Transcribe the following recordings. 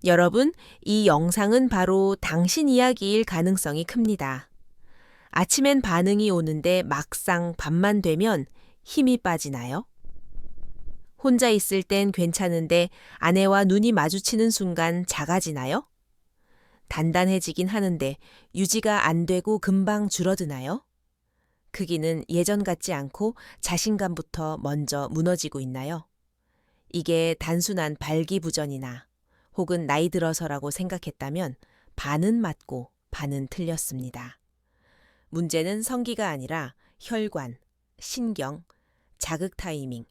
여러분, 이 영상은 바로 당신 이야기일 가능성이 큽니다. 아침엔 반응이 오는데 막상 밤만 되면 힘이 빠지나요? 혼자 있을 땐 괜찮은데 아내와 눈이 마주치는 순간 작아지나요? 단단해지긴 하는데 유지가 안 되고 금방 줄어드나요? 크기는 예전 같지 않고 자신감부터 먼저 무너지고 있나요? 이게 단순한 발기부전이나 혹은 나이 들어서라고 생각했다면 반은 맞고 반은 틀렸습니다. 문제는 성기가 아니라 혈관, 신경, 자극 타이밍,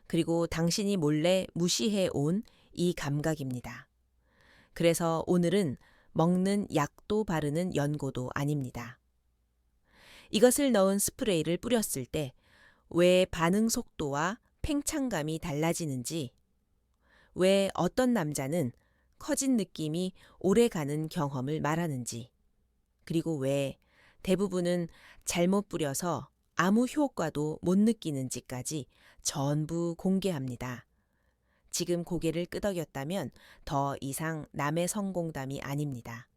그리고 당신이 몰래 무시해 온 이 감각입니다. 그래서 오늘은 먹는 약도 바르는 연고도 아닙니다. 이것을 넣은 스프레이를 뿌렸을 때 왜 반응 속도와 팽창감이 달라지는지, 왜 어떤 남자는 커진 느낌이 오래가는 경험을 말하는지, 그리고 왜 대부분은 잘못 뿌려서 아무 효과도 못 느끼는지까지 전부 공개합니다. 지금 고개를 끄덕였다면 더 이상 남의 성공담이 아닙니다.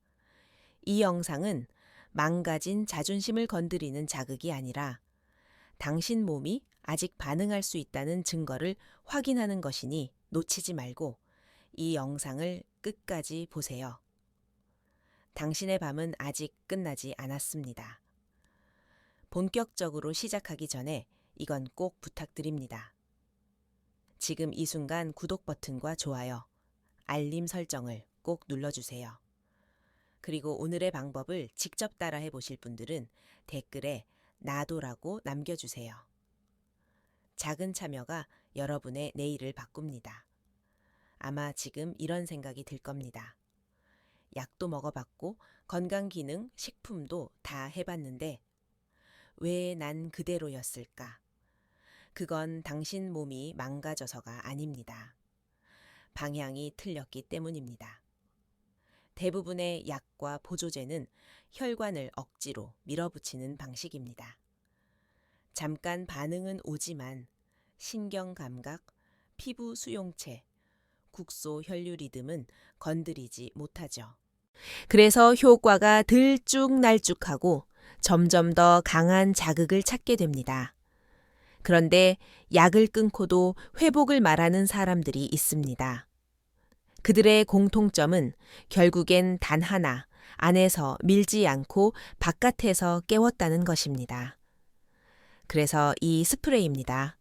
이 영상은 망가진 자존심을 건드리는 자극이 아니라 당신 몸이 아직 반응할 수 있다는 증거를 확인하는 것이니 놓치지 말고 이 영상을 끝까지 보세요. 당신의 밤은 아직 끝나지 않았습니다. 본격적으로 시작하기 전에 이건 꼭 부탁드립니다. 지금 이 순간 구독 버튼과 좋아요, 알림 설정을 꼭 눌러주세요. 그리고 오늘의 방법을 직접 따라해 보실 분들은 댓글에 나도라고 남겨주세요. 작은 참여가 여러분의 내일을 바꿉니다. 아마 지금 이런 생각이 들 겁니다. 약도 먹어봤고 건강기능, 식품도 다 해봤는데 왜 난 그대로였을까? 그건 당신 몸이 망가져서가 아닙니다. 방향이 틀렸기 때문입니다. 대부분의 약과 보조제는 혈관을 억지로 밀어붙이는 방식입니다. 잠깐 반응은 오지만 신경 감각, 피부 수용체, 국소 혈류 리듬은 건드리지 못하죠. 그래서 효과가 들쭉날쭉하고 점점 더 강한 자극을 찾게 됩니다. 그런데 약을 끊고도 회복을 말하는 사람들이 있습니다. 그들의 공통점은 결국엔 단 하나, 안에서 밀지 않고 바깥에서 깨웠다는 것입니다. 그래서 이 스프레이입니다.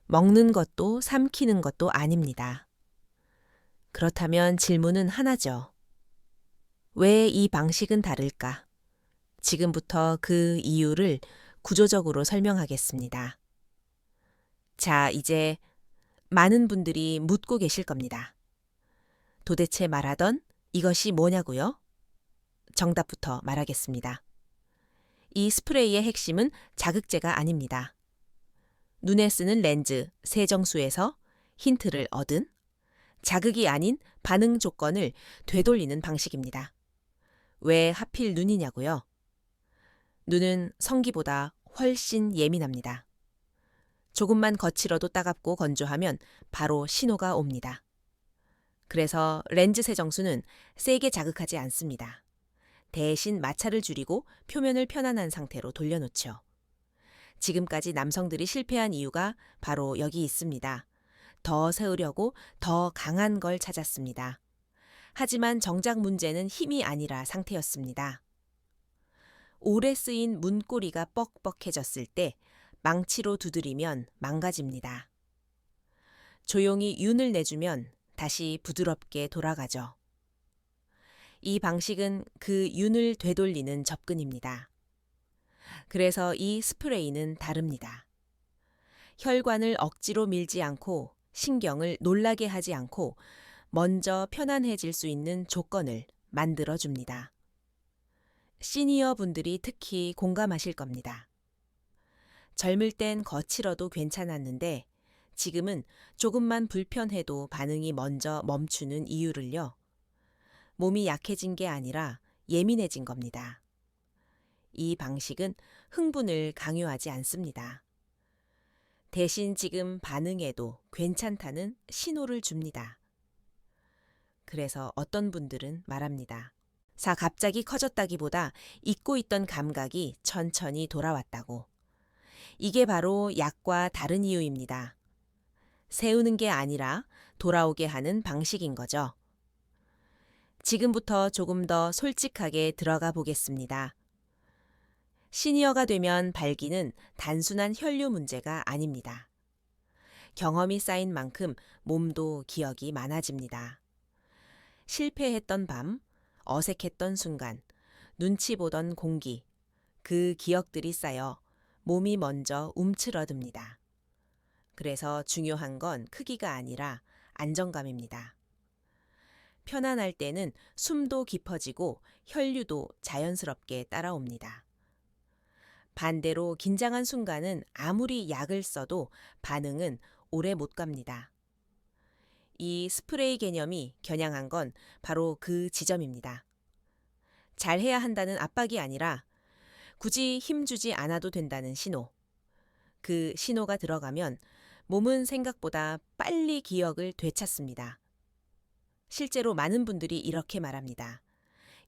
먹는 것도 삼키는 것도 아닙니다. 그렇다면 질문은 하나죠. 왜 이 방식은 다를까? 지금부터 그 이유를 구조적으로 설명하겠습니다. 자, 이제 많은 분들이 묻고 계실 겁니다. 도대체 말하던 이것이 뭐냐고요? 정답부터 말하겠습니다. 이 스프레이의 핵심은 자극제가 아닙니다. 눈에 쓰는 렌즈, 세정수에서 힌트를 얻은 자극이 아닌 반응 조건을 되돌리는 방식입니다. 왜 하필 눈이냐고요? 눈은 성기보다 훨씬 예민합니다. 조금만 거칠어도 따갑고 건조하면 바로 신호가 옵니다. 그래서 렌즈 세정수는 세게 자극하지 않습니다. 대신 마찰을 줄이고 표면을 편안한 상태로 돌려놓죠. 지금까지 남성들이 실패한 이유가 바로 여기 있습니다. 더 세우려고 더 강한 걸 찾았습니다. 하지만 정작 문제는 힘이 아니라 상태였습니다. 오래 쓰인 문고리가 뻑뻑해졌을 때 망치로 두드리면 망가집니다. 조용히 윤을 내주면 다시 부드럽게 돌아가죠. 이 방식은 그 윤을 되돌리는 접근입니다. 그래서 이 스프레이는 다릅니다. 혈관을 억지로 밀지 않고 신경을 놀라게 하지 않고 먼저 편안해질 수 있는 조건을 만들어줍니다. 시니어 분들이 특히 공감하실 겁니다. 젊을 땐 거칠어도 괜찮았는데 지금은 조금만 불편해도 반응이 먼저 멈추는 이유를요. 몸이 약해진 게 아니라 예민해진 겁니다. 이 방식은 흥분을 강요하지 않습니다. 대신 지금 반응해도 괜찮다는 신호를 줍니다. 그래서 어떤 분들은 말합니다. 갑자기 커졌다기보다 잊고 있던 감각이 천천히 돌아왔다고. 이게 바로 약과 다른 이유입니다. 세우는 게 아니라 돌아오게 하는 방식인 거죠. 지금부터 조금 더 솔직하게 들어가 보겠습니다. 시니어가 되면 발기는 단순한 혈류 문제가 아닙니다. 경험이 쌓인 만큼 몸도 기억이 많아집니다. 실패했던 밤, 어색했던 순간, 눈치 보던 공기, 그 기억들이 쌓여 몸이 먼저 움츠러듭니다. 그래서 중요한 건 크기가 아니라 안정감입니다. 편안할 때는 숨도 깊어지고 혈류도 자연스럽게 따라옵니다. 반대로 긴장한 순간은 아무리 약을 써도 반응은 오래 못 갑니다. 이 스프레이 개념이 겨냥한 건 바로 그 지점입니다. 잘해야 한다는 압박이 아니라 굳이 힘주지 않아도 된다는 신호. 그 신호가 들어가면 몸은 생각보다 빨리 기억을 되찾습니다. 실제로 많은 분들이 이렇게 말합니다.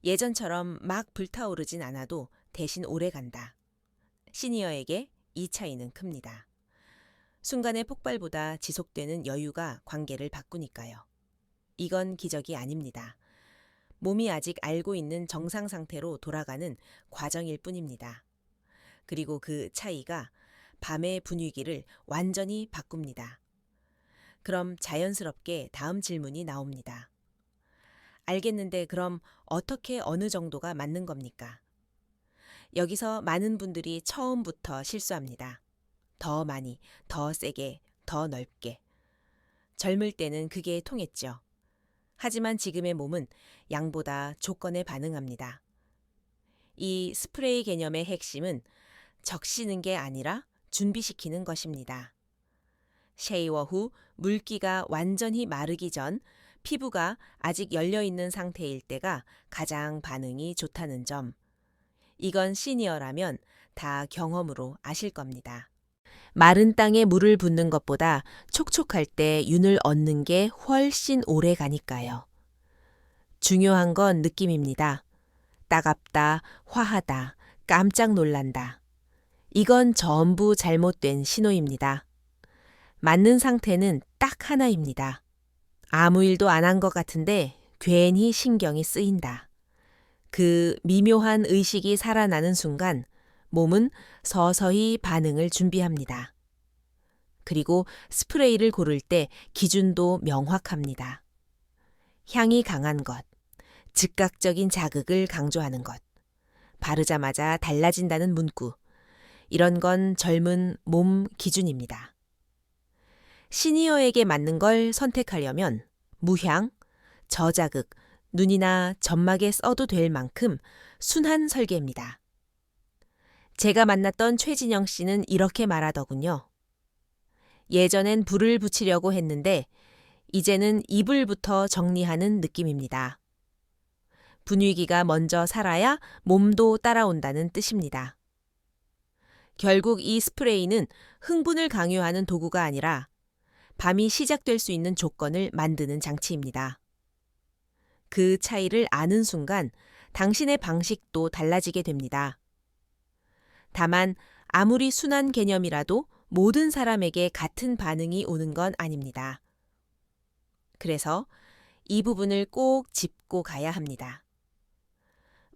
예전처럼 막 불타오르진 않아도 대신 오래 간다. 시니어에게 이 차이는 큽니다. 순간의 폭발보다 지속되는 여유가 관계를 바꾸니까요. 이건 기적이 아닙니다. 몸이 아직 알고 있는 정상 상태로 돌아가는 과정일 뿐입니다. 그리고 그 차이가 밤의 분위기를 완전히 바꿉니다. 그럼 자연스럽게 다음 질문이 나옵니다. 알겠는데 그럼 어떻게 어느 정도가 맞는 겁니까? 여기서 많은 분들이 처음부터 실수합니다. 더 많이, 더 세게, 더 넓게. 젊을 때는 그게 통했죠. 하지만 지금의 몸은 양보다 조건에 반응합니다. 이 스프레이 개념의 핵심은 적시는 게 아니라 준비시키는 것입니다. 쉐이워 후 물기가 완전히 마르기 전 피부가 아직 열려있는 상태일 때가 가장 반응이 좋다는 점. 이건 시니어라면 다 경험으로 아실 겁니다. 마른 땅에 물을 붓는 것보다 촉촉할 때 윤을 얻는 게 훨씬 오래 가니까요. 중요한 건 느낌입니다. 따갑다, 화하다, 깜짝 놀란다. 이건 전부 잘못된 신호입니다. 맞는 상태는 딱 하나입니다. 아무 일도 안 한 것 같은데 괜히 신경이 쓰인다. 그 미묘한 의식이 살아나는 순간 몸은 서서히 반응을 준비합니다. 그리고 스프레이를 고를 때 기준도 명확합니다. 향이 강한 것, 즉각적인 자극을 강조하는 것, 바르자마자 달라진다는 문구, 이런 건 젊은 몸 기준입니다. 시니어에게 맞는 걸 선택하려면 무향, 저자극, 눈이나 점막에 써도 될 만큼 순한 설계입니다. 제가 만났던 최진영 씨는 이렇게 말하더군요. 예전엔 불을 붙이려고 했는데 이제는 이불부터 정리하는 느낌입니다. 분위기가 먼저 살아야 몸도 따라온다는 뜻입니다. 결국 이 스프레이는 흥분을 강요하는 도구가 아니라 밤이 시작될 수 있는 조건을 만드는 장치입니다. 그 차이를 아는 순간 당신의 방식도 달라지게 됩니다. 다만 아무리 순한 개념이라도 모든 사람에게 같은 반응이 오는 건 아닙니다. 그래서 이 부분을 꼭 짚고 가야 합니다.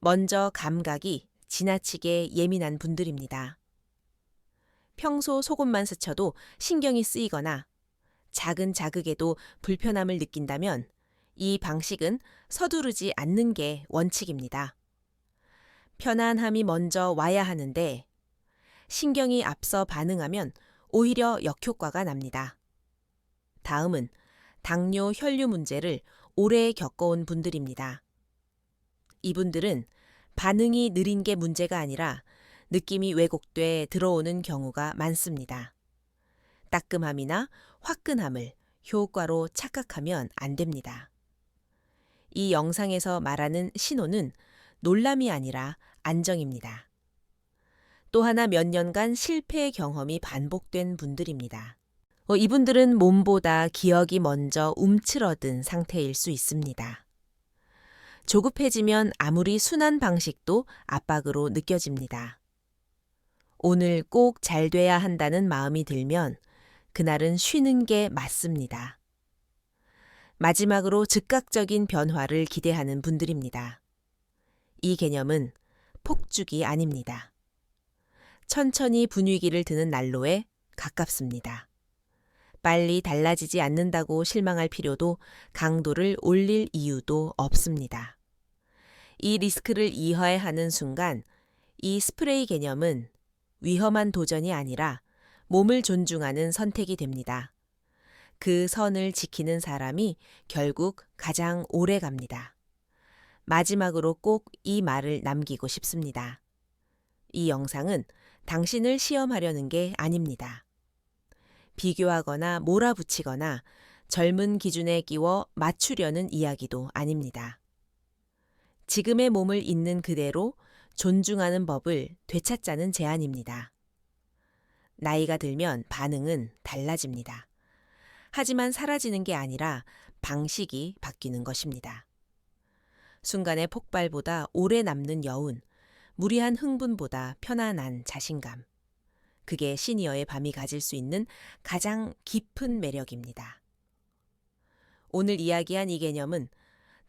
먼저 감각이 지나치게 예민한 분들입니다. 평소 속옷만 스쳐도 신경이 쓰이거나 작은 자극에도 불편함을 느낀다면 이 방식은 서두르지 않는 게 원칙입니다. 편안함이 먼저 와야 하는데 신경이 앞서 반응하면 오히려 역효과가 납니다. 다음은 당뇨 혈류 문제를 오래 겪어온 분들입니다. 이분들은 반응이 느린 게 문제가 아니라 느낌이 왜곡돼 들어오는 경우가 많습니다. 따끔함이나 화끈함을 효과로 착각하면 안 됩니다. 이 영상에서 말하는 신호는 놀람이 아니라 안정입니다. 또 하나 몇 년간 실패 경험이 반복된 분들입니다. 이분들은 몸보다 기억이 먼저 움츠러든 상태일 수 있습니다. 조급해지면 아무리 순한 방식도 압박으로 느껴집니다. 오늘 꼭 잘 돼야 한다는 마음이 들면 그날은 쉬는 게 맞습니다. 마지막으로 즉각적인 변화를 기대하는 분들입니다. 이 개념은 폭죽이 아닙니다. 천천히 분위기를 드는 난로에 가깝습니다. 빨리 달라지지 않는다고 실망할 필요도 강도를 올릴 이유도 없습니다. 이 리스크를 이해하는 순간 이 스프레이 개념은 위험한 도전이 아니라 몸을 존중하는 선택이 됩니다. 그 선을 지키는 사람이 결국 가장 오래 갑니다. 마지막으로 꼭 이 말을 남기고 싶습니다. 이 영상은 당신을 시험하려는 게 아닙니다. 비교하거나 몰아붙이거나 젊은 기준에 끼워 맞추려는 이야기도 아닙니다. 지금의 몸을 있는 그대로 존중하는 법을 되찾자는 제안입니다. 나이가 들면 반응은 달라집니다. 하지만 사라지는 게 아니라 방식이 바뀌는 것입니다. 순간의 폭발보다 오래 남는 여운, 무리한 흥분보다 편안한 자신감. 그게 시니어의 밤이 가질 수 있는 가장 깊은 매력입니다. 오늘 이야기한 이 개념은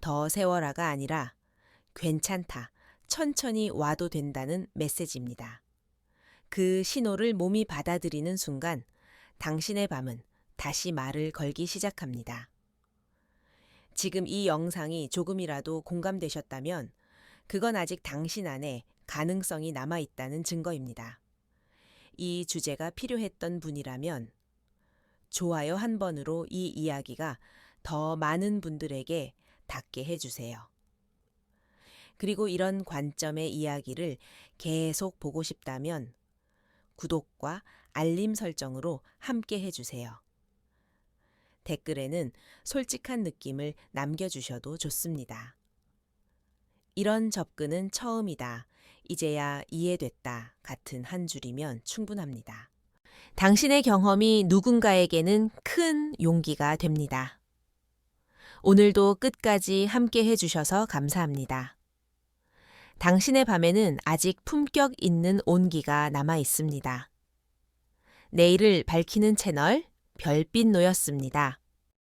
더 세워라가 아니라 괜찮다, 천천히 와도 된다는 메시지입니다. 그 신호를 몸이 받아들이는 순간 당신의 밤은 다시 말을 걸기 시작합니다. 지금 이 영상이 조금이라도 공감되셨다면 그건 아직 당신 안에 가능성이 남아있다는 증거입니다. 이 주제가 필요했던 분이라면 좋아요 한 번으로 이 이야기가 더 많은 분들에게 닿게 해주세요. 그리고 이런 관점의 이야기를 계속 보고 싶다면 구독과 알림 설정으로 함께 해주세요. 댓글에는 솔직한 느낌을 남겨주셔도 좋습니다. 이런 접근은 처음이다. 이제야 이해됐다. 같은 한 줄이면 충분합니다. 당신의 경험이 누군가에게는 큰 용기가 됩니다. 오늘도 끝까지 함께 해주셔서 감사합니다. 당신의 밤에는 아직 품격 있는 온기가 남아 있습니다. 내일을 밝히는 채널 별빛노였습니다.